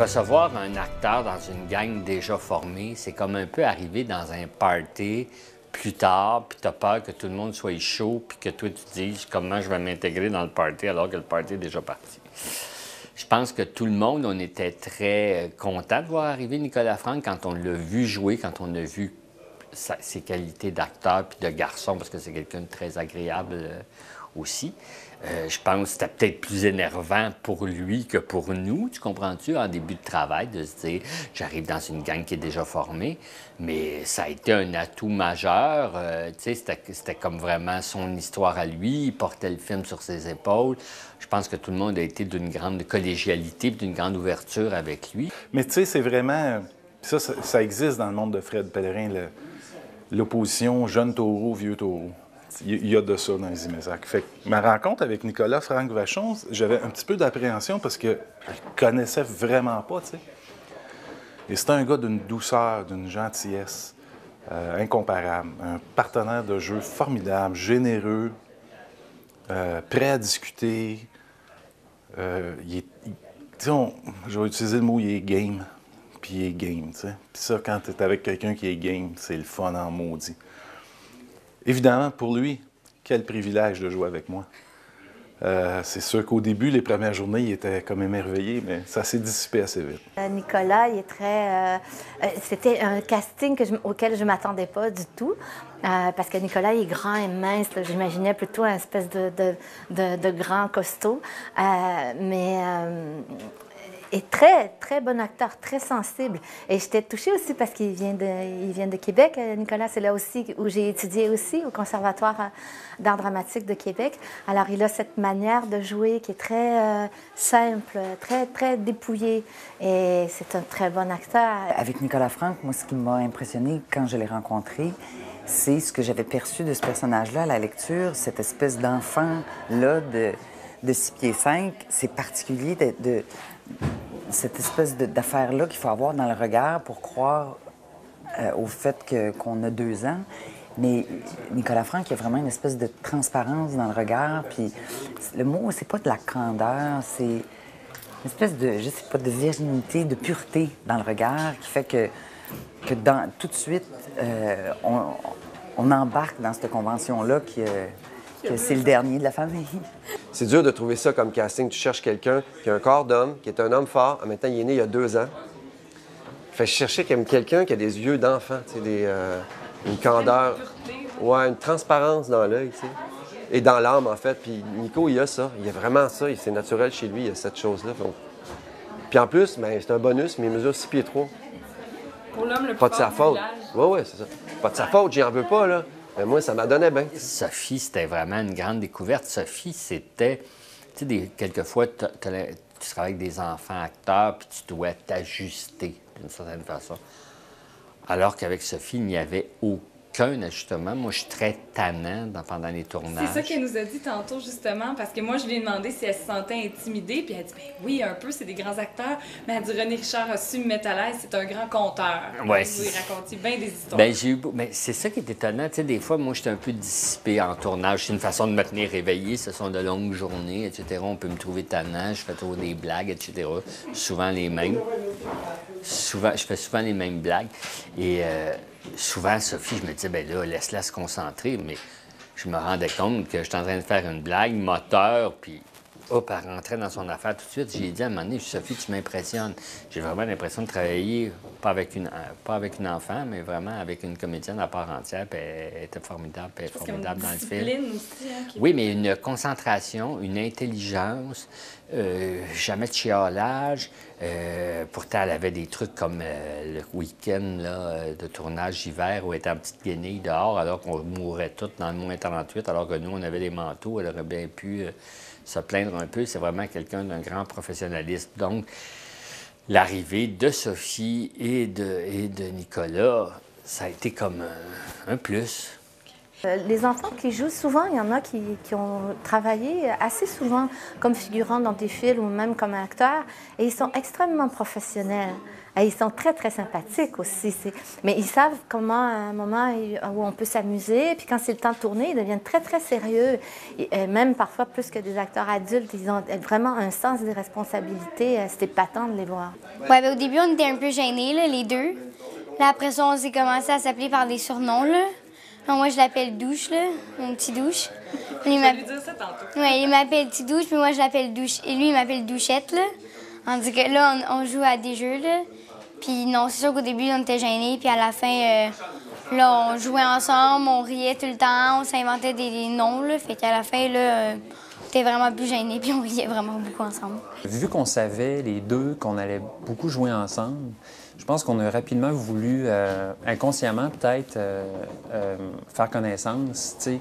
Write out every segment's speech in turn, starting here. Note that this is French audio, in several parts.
Recevoir un acteur dans une gang déjà formée, c'est comme un peu arriver dans un party plus tard, puis tu as peur que tout le monde soit chaud, puis que toi, tu te dises comment je vais m'intégrer dans le party alors que le party est déjà parti. Je pense que tout le monde, on était très content de voir arriver Nicolas Franck quand on l'a vu jouer, quand on a vu ses qualités d'acteur puis de garçon, parce que c'est quelqu'un de très agréable aussi. Je pense que c'était peut-être plus énervant pour lui que pour nous, tu comprends-tu, en début de travail, de se dire « j'arrive dans une gang qui est déjà formée », mais ça a été un atout majeur. Tu sais, c'était comme vraiment son histoire à lui, il portait le film sur ses épaules. Je pense que tout le monde a été d'une grande collégialité, d'une grande ouverture avec lui. Mais tu sais, c'est vraiment... Ça existe dans le monde de Fred Pellerin, l'opposition jeune taureau, vieux taureau. Il y a de ça dans les Imézac. Fait que ma rencontre avec Nicolas Franck Vachon, j'avais un petit peu d'appréhension parce que je le connaissais vraiment pas, tu sais. Et c'était un gars d'une douceur, d'une gentillesse incomparable. Un partenaire de jeu formidable, généreux, prêt à discuter. Je vais utiliser le mot « il est game ». Puis il est game, tu sais. Puis ça, quand tu es avec quelqu'un qui est game, c'est le fun en maudit. Évidemment, pour lui, quel privilège de jouer avec moi. C'est sûr qu'au début, les premières journées, il était comme émerveillé, mais ça s'est dissipé assez vite. Nicolas, il est très... c'était un casting auquel je ne m'attendais pas du tout, parce que Nicolas, il est grand et mince. J'imaginais plutôt un espèce de grand costaud. Et très, très bon acteur, très sensible. Et j'étais touchée aussi parce qu'il vient de Québec, Nicolas. C'est là aussi où j'ai étudié aussi, au Conservatoire d'art dramatique de Québec. Alors, il a cette manière de jouer qui est très simple, très, très dépouillée. Et c'est un très bon acteur. Avec Nicolas Franck, moi, ce qui m'a impressionné quand je l'ai rencontré, c'est ce que j'avais perçu de ce personnage-là à la lecture, cette espèce d'enfant-là de 6 pieds 5. C'est particulier de cette espèce d'affaire-là qu'il faut avoir dans le regard pour croire au fait qu'on a 2 ans. Mais Nicolas Franck, il y a vraiment une espèce de transparence dans le regard. Puis le mot, c'est pas de la candeur, c'est une espèce de, je sais pas, de virginité, de pureté dans le regard qui fait que tout de suite, on embarque dans cette convention-là que c'est le dernier de la famille. C'est dur de trouver ça comme casting. Tu cherches quelqu'un qui a un corps d'homme, qui est un homme fort. En même temps, il est né il y a 2 ans. Fait que je cherchais quelqu'un qui a des yeux d'enfant, tu sais, une candeur, ouais, une transparence dans l'œil, tu sais, et dans l'âme, en fait. Puis Nico, il a ça. Il a vraiment ça. C'est naturel chez lui, il a cette chose-là. Puis en plus, ben, c'est un bonus, mais il mesure 6 pieds 3. Pour l'homme le plus pas de sa faute. Oui, c'est ça. Pas de sa faute, j'y en veux pas, là. Mais moi, ça m'adonnait bien. Sophie, c'était vraiment une grande découverte. Sophie, c'était... Tu sais, quelquefois, tu travailles avec des enfants acteurs, puis tu dois t'ajuster d'une certaine façon. Alors qu'avec Sophie, il n'y avait aucun ajustement. Moi, je suis très tannant pendant les tournages. C'est ça qu'elle nous a dit tantôt, justement, parce que moi, je lui ai demandé si elle se sentait intimidée, puis elle a dit, ben oui, un peu, c'est des grands acteurs, mais elle dit, René Richard a su me mettre à l'aise, c'est un grand conteur. Ouais, vous lui racontiez bien des histoires. Ben, mais c'est ça qui est étonnant. Tu sais, des fois, moi, j'étais un peu dissipé en tournage. C'est une façon de me tenir réveillé. Ce sont de longues journées, etc. On peut me trouver tannant. Je fais toujours des blagues, etc. Souvent les mêmes. Je fais souvent les mêmes blagues. Et souvent, Sophie, je me disais, ben là, laisse-la se concentrer. Mais je me rendais compte que j'étais en train de faire une blague, moteur, puis hop, elle rentrait dans son affaire tout de suite. J'ai dit à un moment donné, Sophie, tu m'impressionnes. J'ai vraiment l'impression de travailler, pas avec une enfant, mais vraiment avec une comédienne à part entière. Puis elle était formidable, puis elle est formidable dans le film. Aussi, hein, Oui, mais une concentration, une intelligence, jamais de chiolage. Pourtant, elle avait des trucs comme le week-end là, de tournage hiver où elle était en petite guenille dehors alors qu'on mourait tous dans le moins 38, alors que nous, on avait des manteaux. Elle aurait bien pu se plaindre un peu. C'est vraiment quelqu'un d'un grand professionnalisme. Donc, l'arrivée de Sophie et de Nicolas, ça a été comme un plus. Les enfants qui jouent, souvent, il y en a qui ont travaillé assez souvent comme figurants dans des films ou même comme acteurs, et ils sont extrêmement professionnels. Et ils sont très, très sympathiques aussi. Mais ils savent comment, à un moment où on peut s'amuser, puis quand c'est le temps de tourner, ils deviennent très, très sérieux. Et même parfois, plus que des acteurs adultes, ils ont vraiment un sens des responsabilités. C'est épatant de les voir. Ouais, ben, au début, on était un peu gênés, là, les deux. Là, après ça, on s'est commencé à s'appeler par des surnoms, là. Donc, moi, je l'appelle Douche, là, mon petit Douche. Je vais lui dire ça tantôt. Oui, il m'appelle Petit Douche, puis moi, je l'appelle Douche. Et lui, il m'appelle Douchette, là. On dit que là, on joue à des jeux, là. Puis non, c'est sûr qu'au début, on était gênés, puis à la fin, là, on jouait ensemble, on riait tout le temps, on s'inventait des noms, là. Fait qu'à la fin, là, on était vraiment plus gênés, puis on riait vraiment beaucoup ensemble. Vu qu'on savait, les deux, qu'on allait beaucoup jouer ensemble, je pense qu'on a rapidement voulu, inconsciemment peut-être, faire connaissance, tu sais.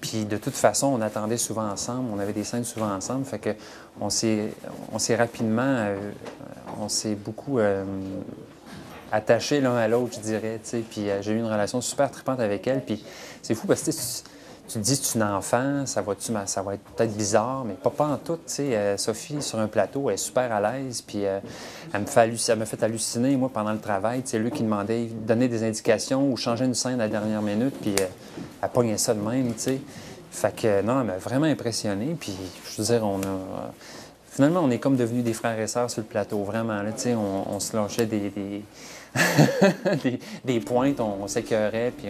Puis de toute façon, on attendait souvent ensemble, on avait des scènes souvent ensemble, fait que on s'est rapidement, on s'est beaucoup attachés l'un à l'autre, je dirais, tu sais. Puis j'ai eu une relation super trippante avec elle, puis c'est fou parce que tu te dis, c'est une enfant, ça va être peut-être bizarre, mais pas en tout, tu sais. Sophie, sur un plateau, elle est super à l'aise, puis elle m'a fait halluciner, moi, pendant le travail. Tu sais, lui qui demandait, donnait des indications ou changer une scène à la dernière minute, puis elle pognait ça de même, tu sais. Fait que, non, elle m'a vraiment impressionné, puis je veux dire, finalement, on est comme devenus des frères et sœurs sur le plateau, vraiment, là, tu sais. On se lâchait des pointes, on s'écœurait, puis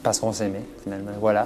parce qu'on s'aimait, finalement. Voilà.